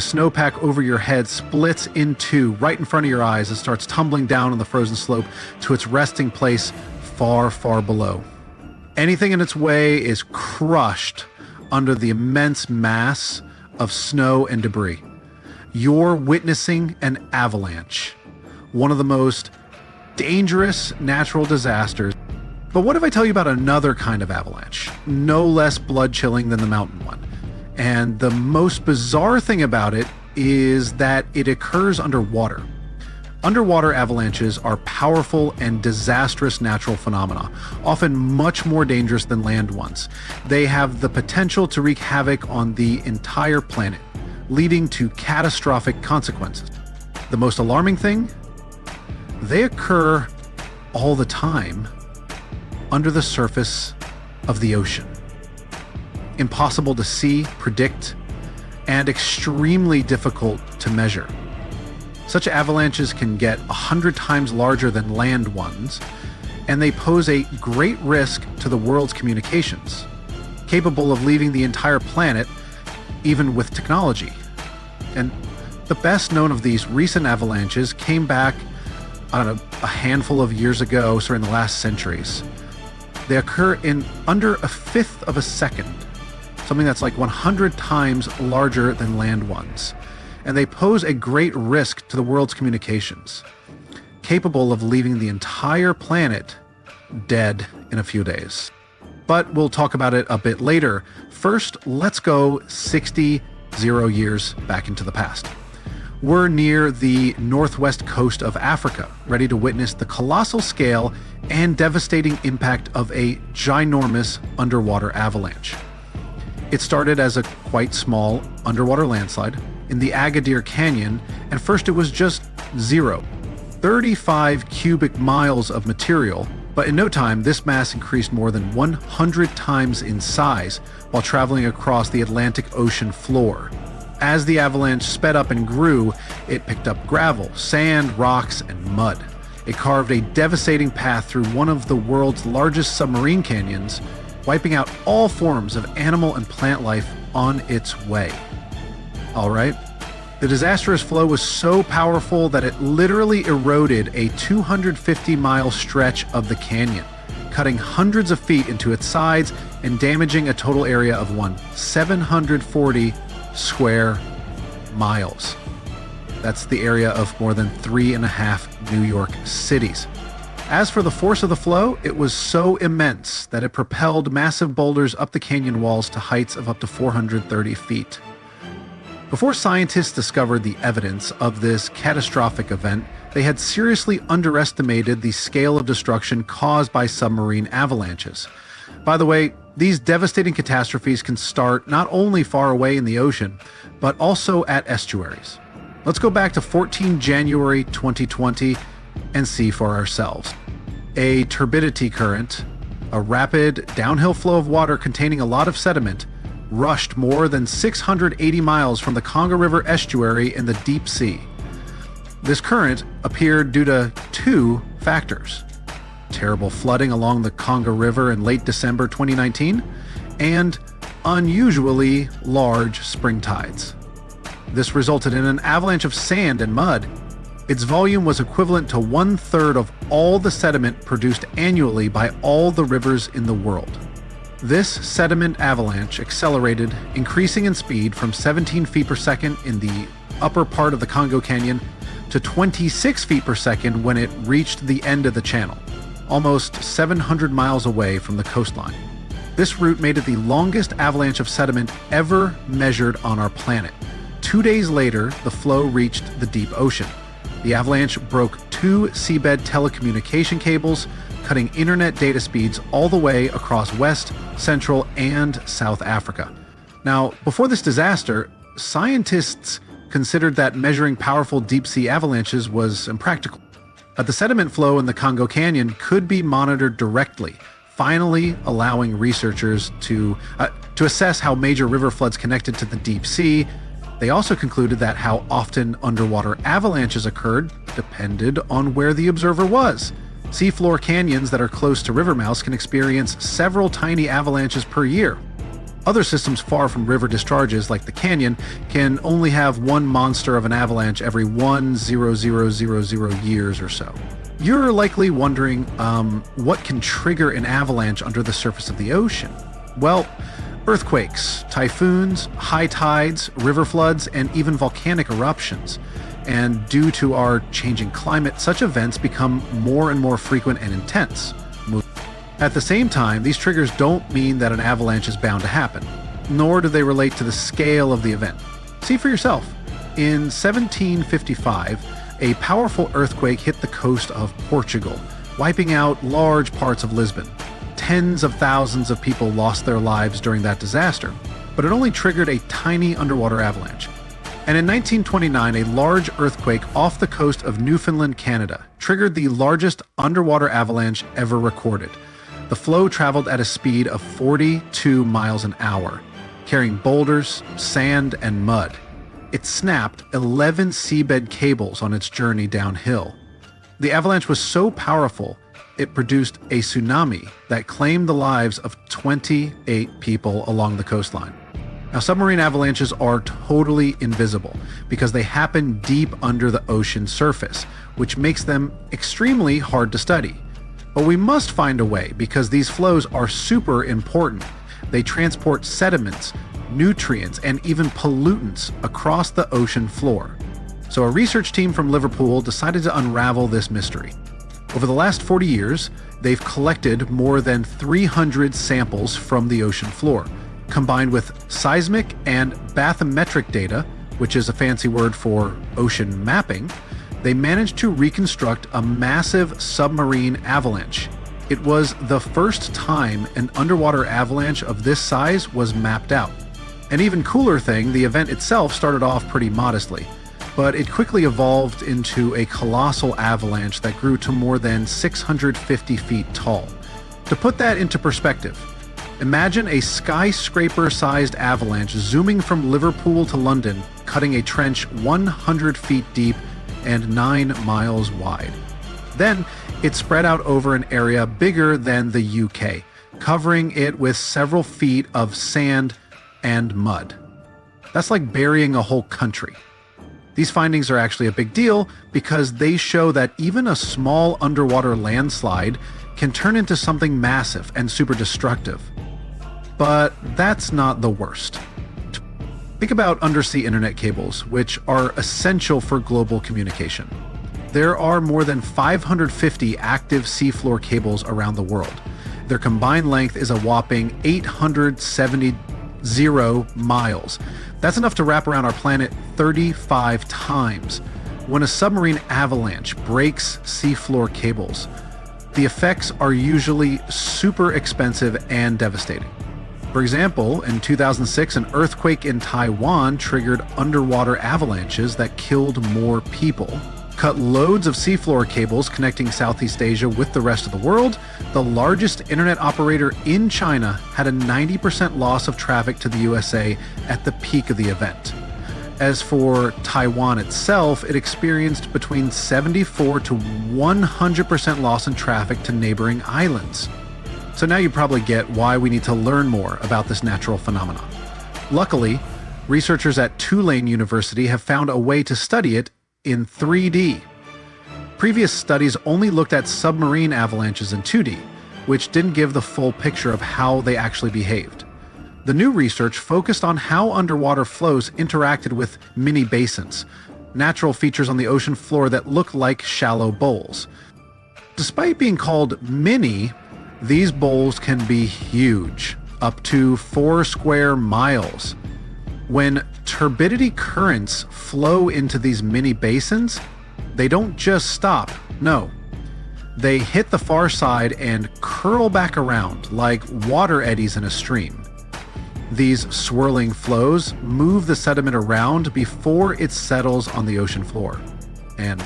snowpack over your head splits in two right in front of your eyes and starts tumbling down on the frozen slope to its resting place far, far below. Anything in its way is crushed under the immense mass of snow and debris. You're witnessing an avalanche, one of the most dangerous natural disasters. But what if I tell you about another kind of avalanche, no less blood-chilling than the mountain one? And the most bizarre thing about it is that it occurs underwater. Underwater avalanches are powerful and disastrous natural phenomena, often much more dangerous than land ones. They have the potential to wreak havoc on the entire planet, leading to catastrophic consequences. The most alarming thing? They occur all the time under the surface of the ocean. Impossible to see, predict, and extremely difficult to measure. Such avalanches can get 100 times larger than land ones, and they pose a great risk to the world's communications, capable of leaving the entire planet, even with technology. And the best known of these recent avalanches came back, I don't know, a handful of years ago, so in the last centuries. They occur in under a fifth of a second, something that's like 100 times larger than land ones. And they pose a great risk to the world's communications, capable of leaving the entire planet dead in a few days. But we'll talk about it a bit later. First, let's go 60 years back into the past. We're near the northwest coast of Africa, ready to witness the colossal scale and devastating impact of a ginormous underwater avalanche. It started as a quite small underwater landslide in the Agadir Canyon, and first it was just 35 cubic miles of material, but in no time this mass increased more than 100 times in size while traveling across the Atlantic Ocean floor. As the avalanche sped up and grew, it picked up gravel, sand, rocks, and mud. It carved a devastating path through one of the world's largest submarine canyons, wiping out all forms of animal and plant life on its way. All right. The disastrous flow was so powerful that it literally eroded a 250-mile stretch of the canyon, cutting hundreds of feet into its sides and damaging a total area of 740 square miles. That's the area of more than 3.5 New York cities. As for the force of the flow, it was so immense that it propelled massive boulders up the canyon walls to heights of up to 430 feet. Before scientists discovered the evidence of this catastrophic event, they had seriously underestimated the scale of destruction caused by submarine avalanches. By the way, these devastating catastrophes can start not only far away in the ocean, but also at estuaries. Let's go back to 14 January 2020 and see for ourselves. A turbidity current, a rapid downhill flow of water containing a lot of sediment, rushed more than 680 miles from the Congo River estuary in the deep sea. This current appeared due to two factors: terrible flooding along the Congo River in late December 2019, and unusually large spring tides. This resulted in an avalanche of sand and mud. Its volume was equivalent to 1/3 of all the sediment produced annually by all the rivers in the world. This sediment avalanche accelerated, increasing in speed from 17 feet per second in the upper part of the Congo Canyon to 26 feet per second when it reached the end of the channel, almost 700 miles away from the coastline. This route made it the longest avalanche of sediment ever measured on our planet. 2 days later, the flow reached the deep ocean. The avalanche broke 2 seabed telecommunication cables, cutting internet data speeds all the way across West, Central, and South Africa. Now, before this disaster, scientists considered that measuring powerful deep-sea avalanches was impractical. But the sediment flow in the Congo Canyon could be monitored directly, finally allowing researchers to assess how major river floods connected to the deep sea. They also concluded that how often underwater avalanches occurred depended on where the observer was. Seafloor canyons that are close to river mouths can experience several tiny avalanches per year. Other systems far from river discharges, like the canyon, can only have one monster of an avalanche every 1,000,000 years or so. You're likely wondering, what can trigger an avalanche under the surface of the ocean? Well, earthquakes, typhoons, high tides, river floods, and even volcanic eruptions. And due to our changing climate, such events become more and more frequent and intense. At the same time, these triggers don't mean that an avalanche is bound to happen, nor do they relate to the scale of the event. See for yourself. In 1755, a powerful earthquake hit the coast of Portugal, wiping out large parts of Lisbon. Tens of thousands of people lost their lives during that disaster, but it only triggered a tiny underwater avalanche. And in 1929, a large earthquake off the coast of Newfoundland, Canada, triggered the largest underwater avalanche ever recorded. The flow traveled at a speed of 42 miles an hour, carrying boulders, sand, and mud. It snapped 11 seabed cables on its journey downhill. The avalanche was so powerful, it produced a tsunami that claimed the lives of 28 people along the coastline. Now, submarine avalanches are totally invisible because they happen deep under the ocean surface, which makes them extremely hard to study. But we must find a way because these flows are super important. They transport sediments, nutrients, and even pollutants across the ocean floor. So a research team from Liverpool decided to unravel this mystery. Over the last 40 years, they've collected more than 300 samples from the ocean floor. Combined with seismic and bathymetric data, which is a fancy word for ocean mapping, they managed to reconstruct a massive submarine avalanche. It was the first time an underwater avalanche of this size was mapped out. An even cooler thing, the event itself started off pretty modestly, but it quickly evolved into a colossal avalanche that grew to more than 650 feet tall. To put that into perspective, imagine a skyscraper-sized avalanche zooming from Liverpool to London, cutting a trench 100 feet deep and 9 miles wide. Then, it spread out over an area bigger than the UK, covering it with several feet of sand and mud. That's like burying a whole country. These findings are actually a big deal because they show that even a small underwater landslide can turn into something massive and super destructive. But that's not the worst. Think about undersea internet cables, which are essential for global communication. There are more than 550 active seafloor cables around the world. Their combined length is a whopping 870 miles. That's enough to wrap around our planet 35 times. When a submarine avalanche breaks seafloor cables, the effects are usually super expensive and devastating. For example, in 2006, an earthquake in Taiwan triggered underwater avalanches that killed more people. Cut loads of seafloor cables connecting Southeast Asia with the rest of the world. The largest internet operator in China had a 90% loss of traffic to the USA at the peak of the event. As for Taiwan itself, it experienced between 74 to 100% loss in traffic to neighboring islands. So now you probably get why we need to learn more about this natural phenomenon. Luckily, researchers at Tulane University have found a way to study it in 3D. Previous studies only looked at submarine avalanches in 2D, which didn't give the full picture of how they actually behaved. The new research focused on how underwater flows interacted with mini basins, natural features on the ocean floor that look like shallow bowls. Despite being called mini, these bowls can be huge, up to 4 square miles. When turbidity currents flow into these mini basins, they don't just stop, no. They hit the far side and curl back around like water eddies in a stream. These swirling flows move the sediment around before it settles on the ocean floor. And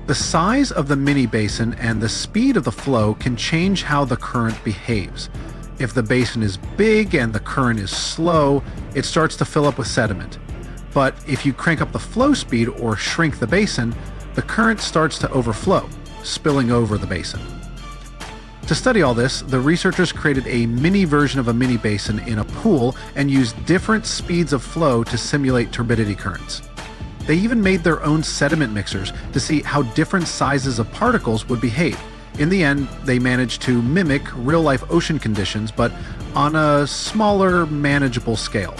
the size of the mini basin and the speed of the flow can change how the current behaves. If the basin is big and the current is slow, it starts to fill up with sediment. But if you crank up the flow speed or shrink the basin, the current starts to overflow, spilling over the basin. To study all this, the researchers created a mini version of a mini basin in a pool and used different speeds of flow to simulate turbidity currents. They even made their own sediment mixers to see how different sizes of particles would behave. In the end, they managed to mimic real-life ocean conditions, but on a smaller, manageable scale.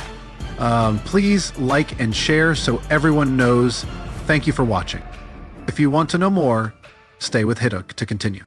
Please like and share so everyone knows. Thank you for watching. If you want to know more, stay with Hiduk to continue.